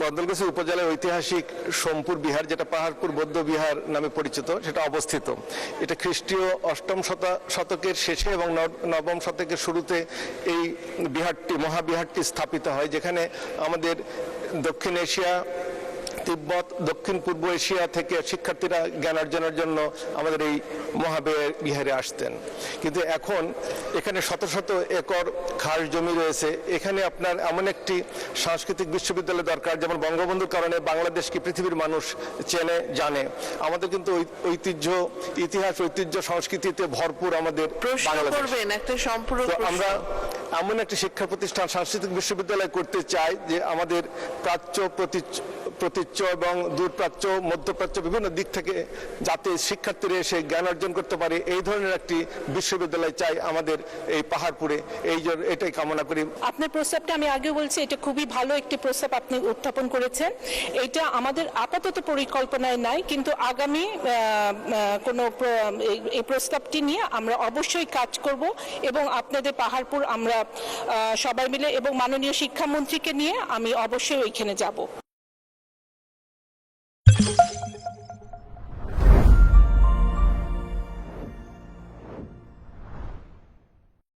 বদলগাছি উপজেলার ঐতিহাসিক সোমপুর বিহার, যেটা পাহাড়পুর বৌদ্ধ বিহার নামে পরিচিত, সেটা অবস্থিত। এটা খ্রিস্টীয় অষ্টম শতকের শেষে এবং নবম শতকের শুরুতে এই বিহারটি, মহাবিহারটি স্থাপিত হয়, যেখানে আমাদের দক্ষিণ এশিয়া, তিব্বত, দক্ষিণ পূর্ব এশিয়া থেকে শিক্ষার্থীরা জ্ঞান অর্জনের জন্য আমাদের এই মহাবিহারে আসতেন। কিন্তু এখন এখানে শত শত একর খাস জমি রয়েছে। এখানে আপনার এমন একটি সাংস্কৃতিক বিশ্ববিদ্যালয় দরকার, যেমন বঙ্গবন্ধুর কারণে বাংলাদেশকে পৃথিবীর মানুষ চেনে জানে। আমাদের কিন্তু ঐতিহ্য, ইতিহাস, ঐতিহ্য, সংস্কৃতিতে ভরপুর আমাদের বাংলাদেশ। আমরা এমন একটি শিক্ষা প্রতিষ্ঠান, সাংস্কৃতিক বিশ্ববিদ্যালয় করতে চাই যে আমাদের প্রাচ্য, প্রতীচ্য এবং দূরপ্রাচ্য, মধ্যপ্রাচ্য বিভিন্ন দিক থেকে যাতে শিক্ষার্থীরা এসে জ্ঞান অর্জন করতে পারে, এই ধরনের একটি বিশ্ববিদ্যালয় চাই আমাদের এই পাহাড়পুরে। এটাই কামনা করি। আপনার প্রস্তাবটা আমি আগেও বলছি, এটা খুবই ভালো একটি প্রস্তাব আপনি উত্থাপন করেছেন। এটা আমাদের আপাতত পরিকল্পনায় নাই, কিন্তু আগামী এই প্রস্তাবটি নিয়ে আমরা অবশ্যই কাজ করব এবং আপনাদের পাহাড়পুর আমরা সবাই মিলে এবং মাননীয় শিক্ষামন্ত্রীকে নিয়ে আমি অবশ্যই ওইখানে যাব।